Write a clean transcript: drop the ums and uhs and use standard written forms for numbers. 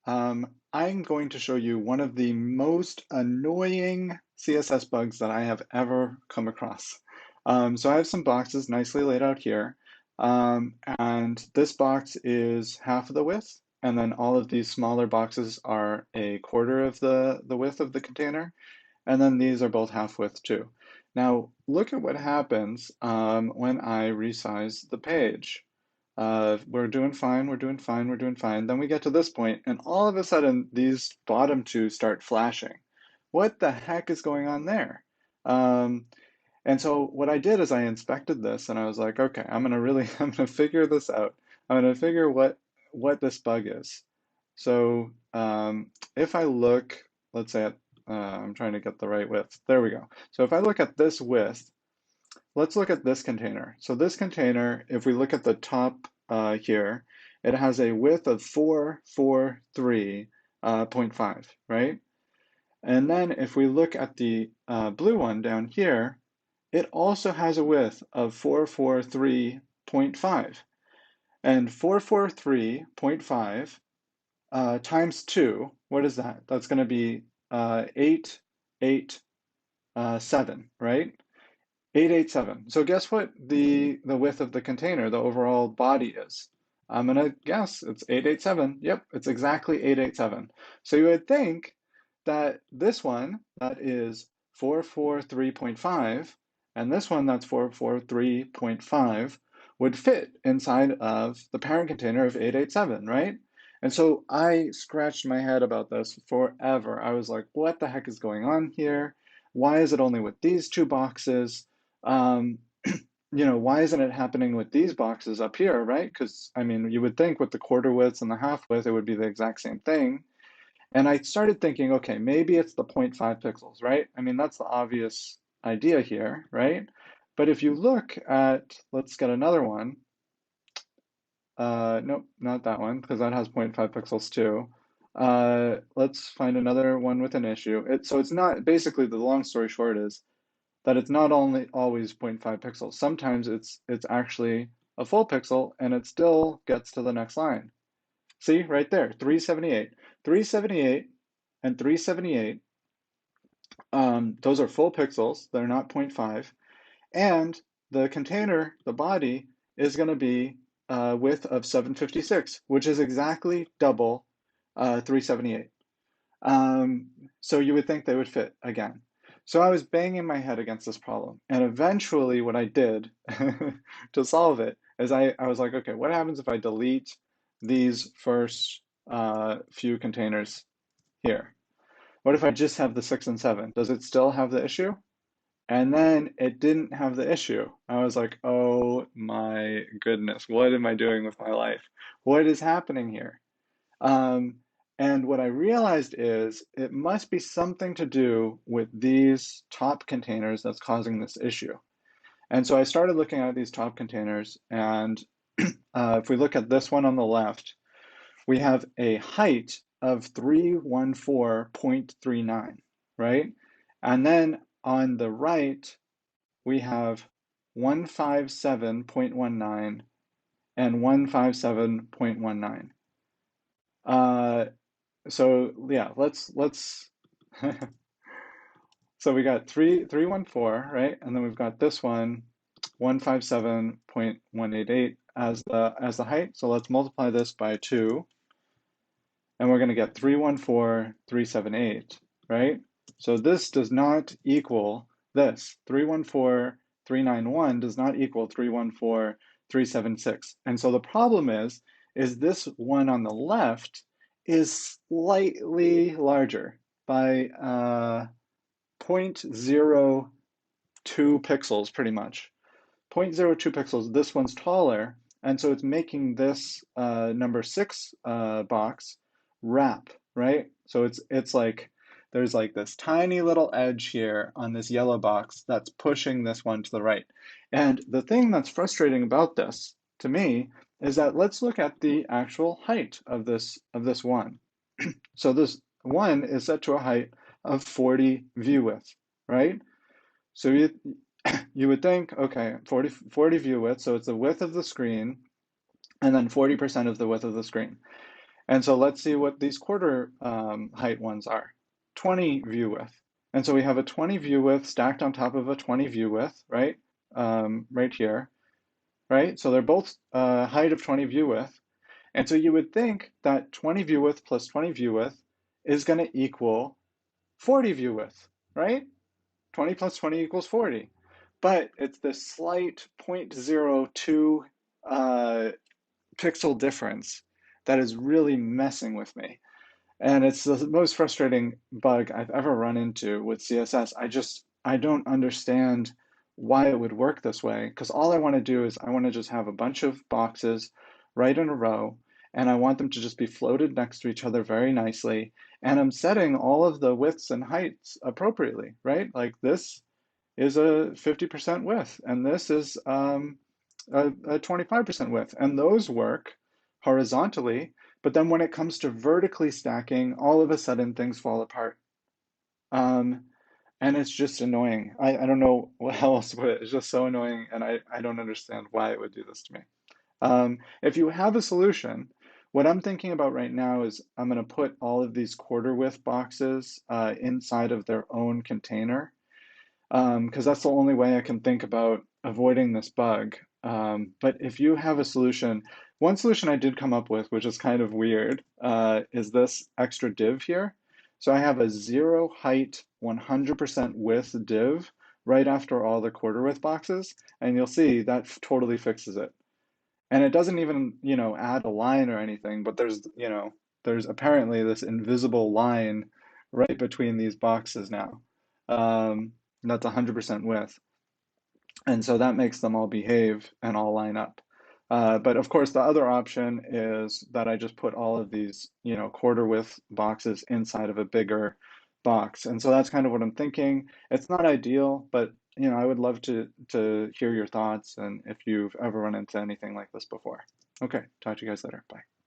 I'm going to show you one of the most annoying CSS bugs that I have ever come across. So I have some boxes nicely laid out here, and this box is half of the width, and then all of these smaller boxes are a quarter of the width of the container, and then these are both half width too. Now, look at what happens when I resize the page. We're doing fine, we're doing fine, we're doing fine. Then we get to this point, and all of a sudden, these bottom two start flashing. What the heck is going on there? Um, and so what I did is I inspected this, and I was like, okay, I'm gonna figure this out. I'm gonna figure what this bug is. So if I look, let's say at, I'm trying to get the right width. There we go. So if I look at this width, let's look at this container. So this container, if we look at the top here, it has a width of 443.5, right? And then if we look at the blue one down here, it also has a width of 443.5. And 443.5 times 2, what is that? That's going to be 887, right? 887. So guess what the width of the container, the overall body is? I'm gonna guess it's 887. Yep, it's exactly 887. So you would think that this one that is 443.5 and this one that's 443.5 would fit inside of the parent container of 887, right? And so I scratched my head about this forever. I was like, what the heck is going on here? Why is it only with these two boxes? Um, why isn't it happening with these boxes up here, right? Because, I mean, you would think with the quarter widths and the half width, it would be the exact same thing. And I started thinking, okay, maybe it's the zero point 0.5 pixels, right? I mean, that's the obvious idea here, right? But if you look at, let's get another one. Nope, not that one, because that has 0 0.5 pixels too. Let's find another one with an issue. So it's not, basically the long story short is, that it's not only always 0 0.5 pixels. Sometimes it's actually a full pixel and it still gets to the next line. See right there, 378. 378 and 378, those are full pixels. They're not 0.5. And the container, the body, is going to be a width of 756, which is exactly double 378. So you would think they would fit again. So I was banging my head against this problem. And eventually what I did to solve it is I was like, okay, what happens if I delete these first few containers here? What if I just have the 6 and 7? Does it still have the issue? And then it didn't have the issue. I was like, oh my goodness, what am I doing with my life? What is happening here? Um, and what I realized is it must be something to do with these top containers that's causing this issue. And so I started looking at these top containers, and if we look at this one on the left, we have a height of 314.39, right? And then on the right, we have 157.19 and 157.19. So yeah, let's so we got 314, right? And then we've got this one, 157.188 as the height. So let's multiply this by 2, and we're going to get 314,378, right? So this does not equal this. 314,391 does not equal 314,376. And so the problem is this one on the left is slightly larger by 0.02 pixels, pretty much. 0.02 pixels, this one's taller, and so it's making this number 6 box wrap, right? So it's like there's like this tiny little edge here on this yellow box that's pushing this one to the right. And the thing that's frustrating about this to me is that let's look at the actual height of this one. So this one is set to a height of 40 view width, right? So you would think, okay, 40 view width, so it's the width of the screen, and then 40% of the width of the screen. And so let's see what these quarter height ones are. 20 view width. And so we have a 20 view width stacked on top of a 20 view width, right? Right here, right? So they're both height of 20 view width. And so you would think that 20 view width plus 20 view width is going to equal 40 view width, right? 20 plus 20 equals 40. But it's this slight 0.02 pixel difference that is really messing with me. And it's the most frustrating bug I've ever run into with CSS. I don't understand why it would work this way, because all I want to do is I want to just have a bunch of boxes right in a row, and I want them to just be floated next to each other very nicely. And I'm setting all of the widths and heights appropriately, right? Like this is a 50% width, and this is a 25% width, and those work horizontally. But then when it comes to vertically stacking, all of a sudden things fall apart. Um, and it's just annoying. I don't know how else to put it. It's just so annoying, and I don't understand why it would do this to me. If you have a solution, what I'm thinking about right now is I'm going to put all of these quarter width boxes inside of their own container, because that's the only way I can think about avoiding this bug. But if you have a solution, one solution I did come up with, which is kind of weird, is this extra div here. So I have a 0 height, 100% width div right after all the quarter width boxes, and you'll see that totally fixes it. And it doesn't even, add a line or anything, but there's apparently this invisible line right between these boxes now. That's 100% width. And so that makes them all behave and all line up. But of course, the other option is that I just put all of these, quarter width boxes inside of a bigger box. And so that's kind of what I'm thinking. It's not ideal, but I would love to hear your thoughts and if you've ever run into anything like this before. Okay, talk to you guys later. Bye.